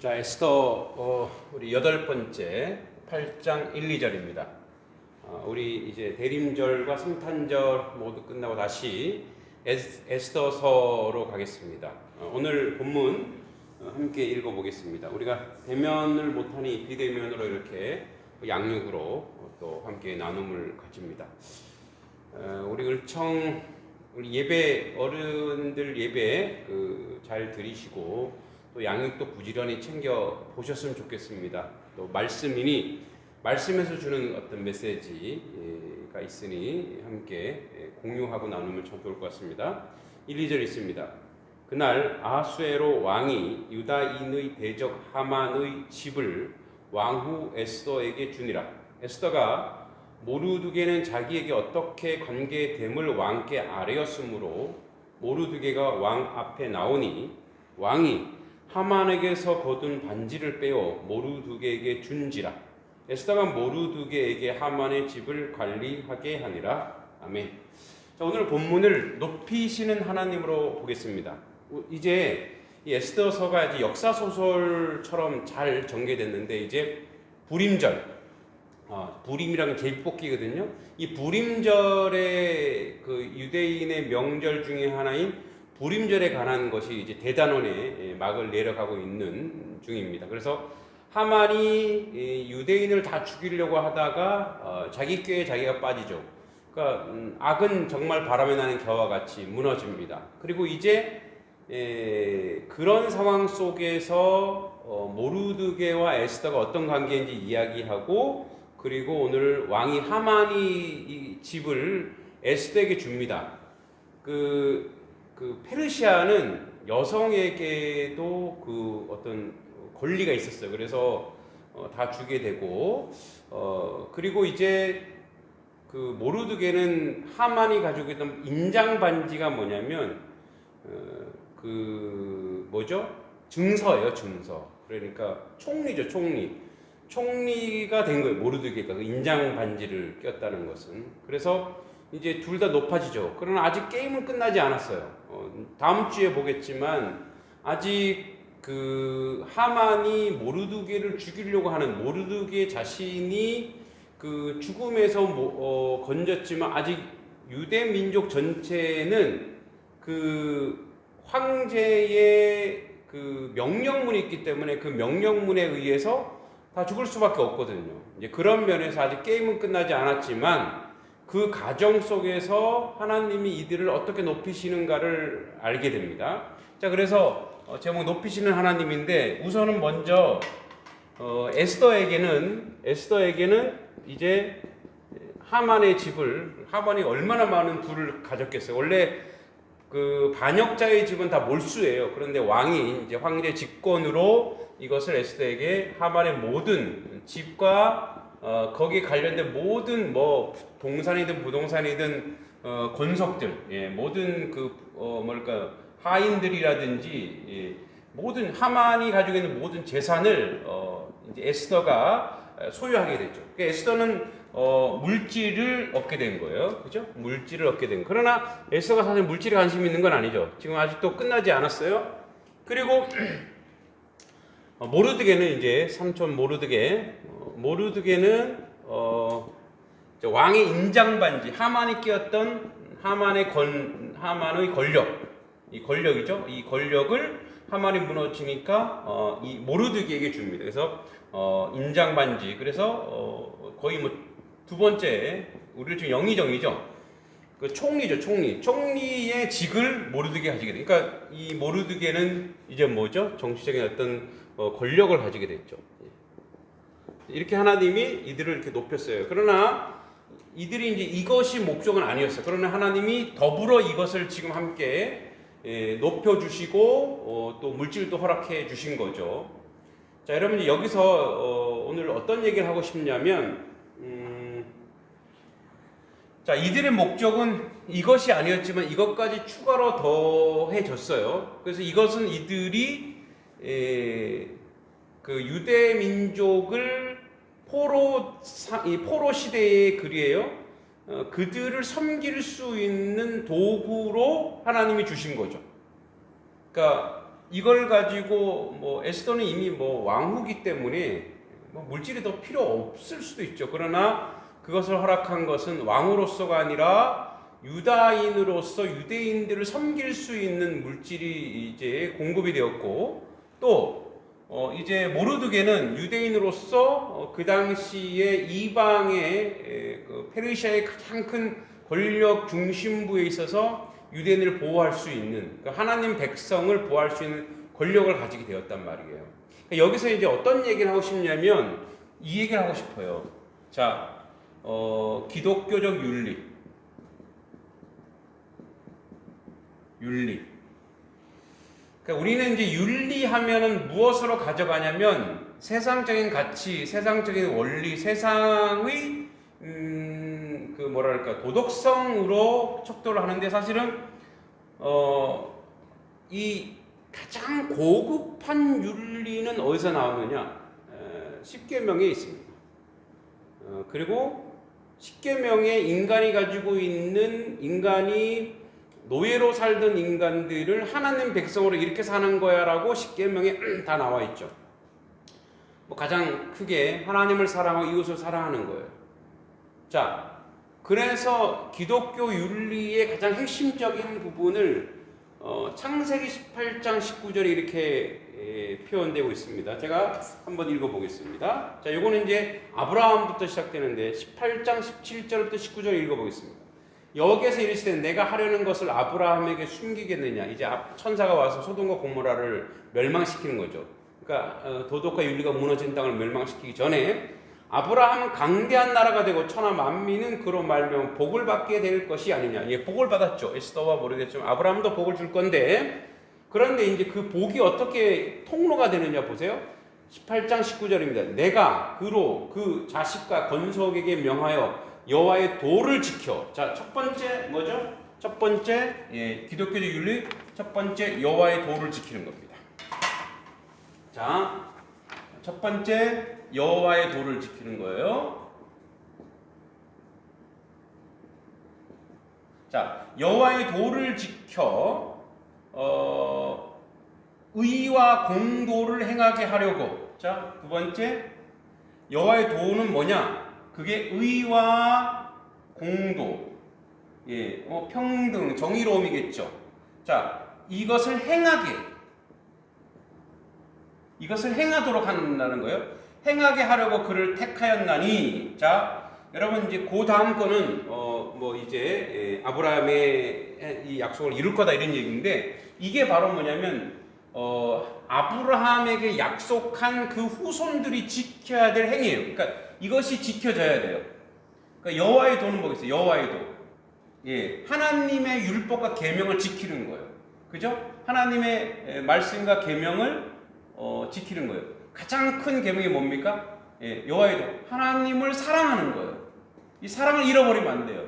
자, 에스더 우리 8번째 8장 1, 2절입니다. 우리 이제 대림절과 성탄절 모두 끝나고 다시 에스더서로 가겠습니다. 오늘 본문 함께 읽어보겠습니다. 우리가 대면을 못하니 비대면으로 이렇게 양육으로 또 함께 나눔을 가집니다. 우리 을청 우리 예배 어른들 예배 잘 드리시고 또 양육도 부지런히 챙겨 보셨으면 좋겠습니다. 또 말씀이니 말씀에서 주는 어떤 메시지가 있으니 함께 공유하고 나누면 참 좋을 것 같습니다. 1, 2절 있습니다. 그날 아하수에로 왕이 유다인의 대적 하만의 집을 왕후 에스더에게 주니라. 에스더가 모르드게는 자기에게 어떻게 관계됨을 왕께 아뢰었으므로 모르드게가 왕 앞에 나오니 왕이 하만에게서 거둔 반지를 빼어 모르드게에게 준지라. 에스더가 모르드게에게 하만의 집을 관리하게 하니라. 아멘. 자, 오늘 본문을 높이시는 하나님으로 보겠습니다. 이제 이 에스더서가 이제 역사 소설처럼 잘 전개됐는데 이제 부림절, 부림이라는 제비뽑기거든요. 이 부림절의 그 유대인의 명절 중에 하나인 부림절에 관한 것이 이제 대단원에 막을 내려가고 있는 중입니다. 그래서 하만이 유대인을 다 죽이려고 하다가 자기 꾀에 자기가 빠지죠. 그러니까 악은 정말 바람에 나는 겨와 같이 무너집니다. 그리고 이제 그런 상황 속에서 모르드게와 에스더가 어떤 관계인지 이야기하고 그리고 오늘 왕이 하만이 이 집을 에스더에게 줍니다. 그 페르시아는 여성에게도 그 어떤 권리가 있었어요. 그래서 다 주게 되고 그리고 이제 그 모르드게는 하만이 가지고 있던 인장 반지가 뭐냐면 그 뭐죠? 증서예요, 증서. 그러니까 총리죠, 총리가 된 거예요. 모르드게가 그 인장 반지를 꼈다는 것은. 그래서 이제 둘 다 높아지죠. 그러나 아직 게임은 끝나지 않았어요. 다음 주에 보겠지만 아직 그 하만이 모르드게를 죽이려고 하는 모르드게 자신이 그 죽음에서 건졌지만 아직 유대 민족 전체는 그 황제의 그 명령문이 있기 때문에 그 명령문에 의해서 다 죽을 수밖에 없거든요. 이제 그런 면에서 아직 게임은 끝나지 않았지만 그 과정 속에서 하나님이 이들을 어떻게 높이시는가를 알게 됩니다. 자, 그래서 제목 높이시는 하나님인데 우선은 먼저 에스더에게는 이제 하만의 집을 하만이 얼마나 많은 부를 가졌겠어요. 원래 그 반역자의 집은 다 몰수예요. 그런데 왕이 이제 황제 직권으로 이것을 에스더에게 하만의 모든 집과 거기에 관련된 모든 뭐 동산이든 부동산이든 권속들, 모든 하인들이라든지 모든 하만이 가지고 있는 모든 재산을 이제 에스더가 소유하게 됐죠. 그러니까 에스더는 물질을 얻게 된 거예요, 그죠? 물질을 얻게 된. 그러나 에스더가 사실 물질에 관심이 있는 건 아니죠. 지금 아직도 끝나지 않았어요. 그리고 모르드게는 이제 삼촌 모르드게는 왕의 인장반지 하만이 끼었던 하만의 권력, 이 권력이죠. 이 권력을 하만이 무너지니까 이 모르드게에게 줍니다. 그래서 인장반지. 그래서 거의 뭐 두 번째 우리 지금 영의정이죠. 그 총리죠, 총리의 직을 모르드게 가지게 돼. 그러니까 이 모르드게는 이제 뭐죠? 정치적인 어떤 권력을 가지게 됐죠. 이렇게 하나님이 이들을 이렇게 높였어요. 그러나 이들이 이제 이것이 목적은 아니었어요. 그러나 하나님이 더불어 이것을 지금 함께 높여주시고 또 물질도 허락해 주신 거죠. 자, 여러분 여기서 오늘 어떤 얘기를 하고 싶냐면 자, 이들의 목적은 이것이 아니었지만 이것까지 추가로 더해졌어요. 그래서 이것은 이들이 그 유대 민족을 포로 시대의 글이에요. 그들을 섬길 수 있는 도구로 하나님이 주신 거죠. 그러니까 이걸 가지고 뭐 에스더는 이미 뭐 왕후기 때문에 뭐 물질이 더 필요 없을 수도 있죠. 그러나 그것을 허락한 것은 왕으로서가 아니라 유다인으로서 유대인들을 섬길 수 있는 물질이 이제 공급이 되었고, 또 이제 모르드게는 유대인으로서 그 당시에 이방의 그 페르시아의 가장 큰 권력 중심부에 있어서 유대인을 보호할 수 있는, 그러니까 하나님 백성을 보호할 수 있는 권력을 가지게 되었단 말이에요. 그러니까 여기서 이제 어떤 얘기를 하고 싶냐면 이 얘기를 하고 싶어요. 자, 기독교적 윤리. 그러니까 우리는 이제 윤리하면은 무엇으로 가져가냐면 세상적인 가치, 세상적인 원리, 세상의 그 뭐랄까 도덕성으로 척도를 하는데, 사실은 이 가장 고급한 윤리는 어디서 나오느냐? 십계명에 있습니다. 그리고 십계명에 인간이 가지고 있는, 인간이 노예로 살던 인간들을 하나님 백성으로 이렇게 사는 거야라고 십계명에 다 나와 있죠. 뭐 가장 크게 하나님을 사랑하고 이웃을 사랑하는 거예요. 자, 그래서 기독교 윤리의 가장 핵심적인 부분을 창세기 18장 19절에 이렇게 표현되고 있습니다. 제가 한번 읽어보겠습니다. 자, 요거는 이제 아브라함부터 시작되는데 18장 17절부터 19절 읽어보겠습니다. 여기에서 이르시되 내가 하려는 것을 아브라함에게 숨기겠느냐. 이제 천사가 와서 소돔과 고모라를 멸망시키는 거죠. 그러니까 도덕과 윤리가 무너진 땅을 멸망시키기 전에 아브라함은 강대한 나라가 되고 천하 만민은 그로 말미암아 복을 받게 될 것이 아니냐. 예, 복을 받았죠. 에스더와 모르겠지만 아브라함도 복을 줄 건데, 그런데 이제 그 복이 어떻게 통로가 되느냐 보세요. 18장 19절입니다. 내가 그로 그 자식과 건석에게 명하여 여호와의 도를 지켜. 자, 첫 번째 뭐죠? 첫 번째 기독교적 윤리, 첫 번째 여호와의 도를 지키는 겁니다. 자, 첫 번째 여호와의 도를 지키는 거예요. 자, 여호와의 도를 지켜 의와 공도를 행하게 하려고. 자, 두 번째 여호와의 도는 뭐냐? 그게 의와 공도, 평등, 정의로움이겠죠. 자, 이것을 행하도록 한다는 거예요. 행하게 하려고 그를 택하였나니. 자, 여러분 이제 그 다음 거는 이제 아브라함의 이 약속을 이룰 거다 이런 얘기인데, 이게 바로 뭐냐면 아브라함에게 약속한 그 후손들이 지켜야 될 행위예요. 그러니까 이것이 지켜져야 돼요. 그러니까 여호와의 도는 뭐겠어요? 여호와의 도. 하나님의 율법과 계명을 지키는 거예요. 그죠? 하나님의 말씀과 계명을 지키는 거예요. 가장 큰 계명이 뭡니까? 여호와의 도. 하나님을 사랑하는 거예요. 이 사랑을 잃어버리면 안 돼요.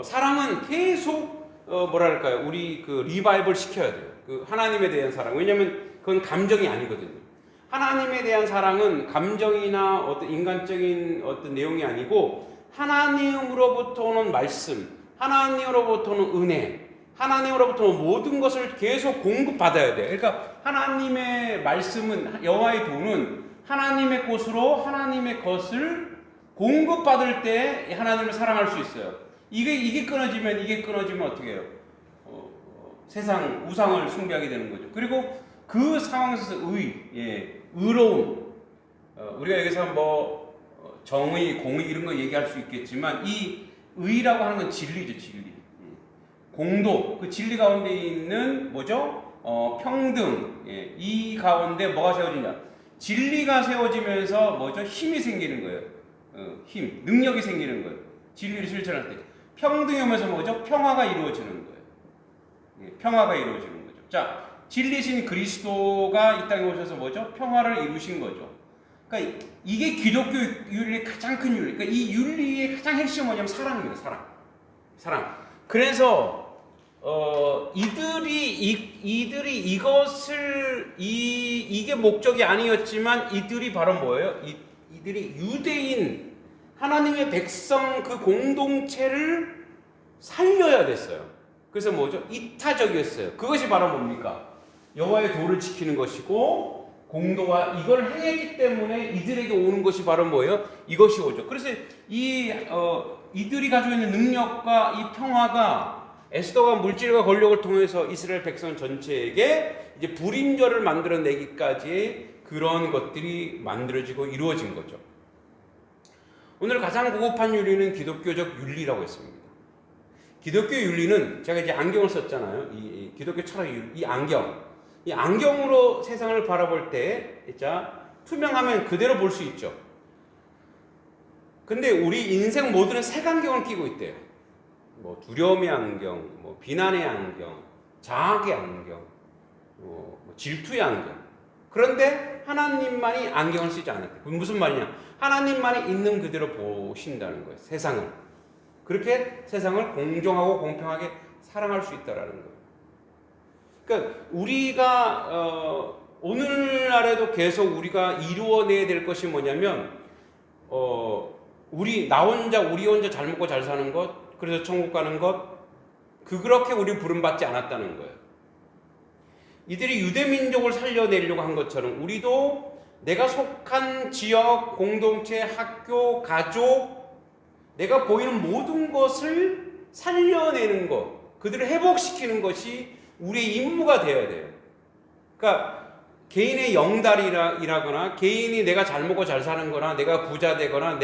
사랑은 계속 뭐랄까요? 우리 그 리바이벌 시켜야 돼요. 그 하나님에 대한 사랑. 왜냐하면 그건 감정이 아니거든요. 하나님에 대한 사랑은 감정이나 어떤 인간적인 어떤 내용이 아니고 하나님으로부터 오는 말씀, 하나님으로부터 오는 은혜, 하나님으로부터 오는 모든 것을 계속 공급받아야 돼요. 그러니까 하나님의 말씀은, 여호와의 도는 하나님의 곳으로 하나님의 것을 공급받을 때 하나님을 사랑할 수 있어요. 이게 끊어지면 어떻게 해요? 세상 우상을 숭배하게 되는 거죠. 그리고 그 상황에서 의로움, 우리가 여기서 뭐 정의, 공의 이런 거 얘기할 수 있겠지만, 이 의라고 하는 건 진리죠, 진리. 공도, 그 진리 가운데 있는 뭐죠? 평등. 이 가운데 뭐가 세워지냐? 진리가 세워지면서 뭐죠? 힘이 생기는 거예요. 힘, 능력이 생기는 거예요. 진리를 실천할 때. 평등이 오면서 뭐죠? 평화가 이루어지는 거예요. 평화가 이루어지는 거죠. 자, 진리신 그리스도가 이 땅에 오셔서 뭐죠? 평화를 이루신 거죠. 그러니까 이게 기독교 윤리의 가장 큰 윤리. 그러니까 이 윤리의 가장 핵심은 뭐냐면 사랑입니다. 사랑. 그래서 이들이 이것을 이게 목적이 아니었지만 이들이 바로 뭐예요? 이들이 유대인 하나님의 백성 그 공동체를 살려야 됐어요. 그래서 뭐죠? 이타적이었어요. 그것이 바로 뭡니까? 여호와의 도를 지키는 것이고 공도와 이걸 행했기 때문에 이들에게 오는 것이 바로 뭐예요? 이것이 오죠. 그래서 이들이 가지고 있는 능력과 이 평화가 에스더가 물질과 권력을 통해서 이스라엘 백성 전체에게 이제 불임절을 만들어내기까지 그런 것들이 만들어지고 이루어진 거죠. 오늘 가장 고급한 윤리는 기독교적 윤리라고 했습니다. 기독교 윤리는 제가 이제 안경을 썼잖아요. 이 기독교 철학 이 안경으로 세상을 바라볼 때 진짜 투명하면 그대로 볼 수 있죠. 근데 우리 인생 모두는 색안경을 끼고 있대요. 뭐 두려움의 안경, 뭐 비난의 안경, 자학의 안경, 뭐 질투의 안경. 그런데 하나님만이 안경을 쓰지 않았대요. 그게 무슨 말이냐? 하나님만이 있는 그대로 보신다는 거예요. 세상을. 그렇게 세상을 공정하고 공평하게 사랑할 수 있다라는 거예요. 그러니까 우리가 오늘날에도 계속 우리가 이루어내야 될 것이 뭐냐면 우리 혼자 잘 먹고 잘 사는 것, 그래서 천국 가는 것, 그렇게 우리 부름받지 않았다는 거예요. 이들이 유대 민족을 살려내려고 한 것처럼 우리도 내가 속한 지역, 공동체, 학교, 가족, 내가 보이는 모든 것을 살려내는 것, 그들을 회복시키는 것이 우리의 임무가 되어야 돼요. 그러니까 개인의 영달이라거나 개인이 내가 잘 먹고 잘 사는 거나 내가 부자 되거나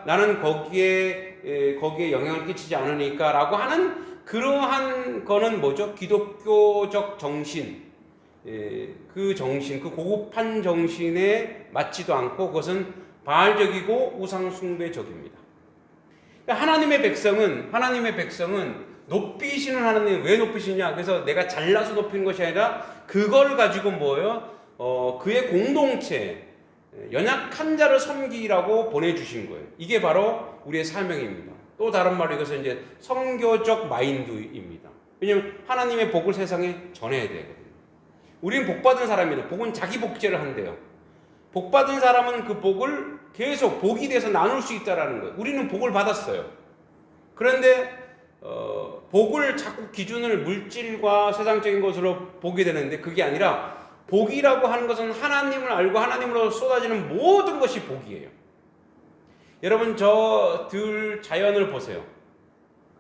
나는 거기에 영향을 끼치지 않으니까 라고 하는 그러한 거는 뭐죠? 기독교적 정신, 그 정신, 그 고급한 정신에 맞지도 않고 그것은 바알적이고 우상숭배적입니다. 하나님의 백성은 높이시는 하나님, 왜 높이시냐? 그래서 내가 잘나서 높이는 것이 아니라 그걸 가지고 뭐예요? 그의 공동체, 연약한 자를 섬기라고 보내주신 거예요. 이게 바로 우리의 사명입니다. 또 다른 말로 이것은 이제 선교적 마인드입니다. 왜냐하면 하나님의 복을 세상에 전해야 되거든요. 우리는 복받은 사람이다. 복은 자기 복제를 한대요. 복받은 사람은 그 복을 계속 복이 돼서 나눌 수 있다는 거예요. 우리는 복을 받았어요. 그런데 복을 자꾸 기준을 물질과 세상적인 것으로 보게 되는데 그게 아니라 복이라고 하는 것은 하나님을 알고 하나님으로 쏟아지는 모든 것이 복이에요. 여러분 저들 자연을 보세요.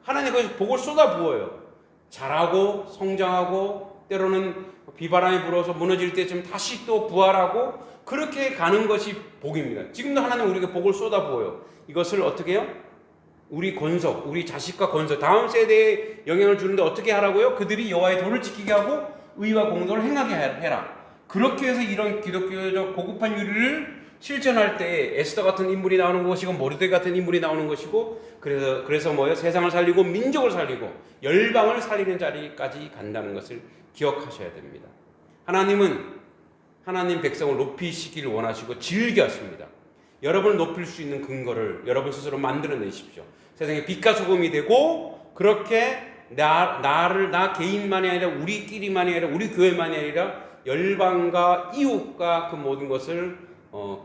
하나님 그 복을 쏟아 부어요. 자라고 성장하고 때로는 비바람이 불어서 무너질 때쯤 다시 또 부활하고 그렇게 가는 것이 복입니다. 지금도 하나님 우리에게 복을 쏟아 부어요. 이것을 어떻게 해요? 우리 권속, 우리 자식과 권속, 다음 세대에 영향을 주는데 어떻게 하라고요? 그들이 여호와의 도를 지키게 하고 의와 공도를 행하게 해라. 그렇게 해서 이런 기독교적 고급한 윤리를 실천할 때 에스더 같은 인물이 나오는 것이고 모르드게 같은 인물이 나오는 것이고 그래서 뭐예요? 세상을 살리고 민족을 살리고 열방을 살리는 자리까지 간다는 것을 기억하셔야 됩니다. 하나님은 하나님 백성을 높이시기를 원하시고 즐겨하십니다. 여러분을 높일 수 있는 근거를 여러분 스스로 만들어내십시오. 세상에 빛과 소금이 되고 그렇게 나 개인만이 아니라 우리끼리만이 아니라 우리 교회만이 아니라 열방과 이웃과 그 모든 것을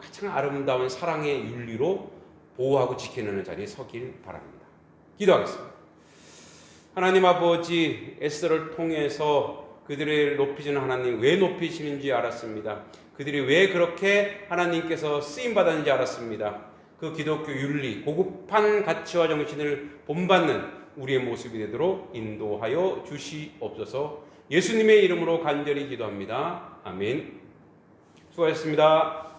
가장 아름다운 사랑의 윤리로 보호하고 지켜내는 자리에 서길 바랍니다. 기도하겠습니다. 하나님 아버지, 에스더를 통해서 그들을 높이시는 하나님 왜 높이시는지 알았습니다. 그들이 왜 그렇게 하나님께서 쓰임받았는지 알았습니다. 그 기독교 윤리, 고급한 가치와 정신을 본받는 우리의 모습이 되도록 인도하여 주시옵소서. 예수님의 이름으로 간절히 기도합니다. 아멘. 수고하셨습니다.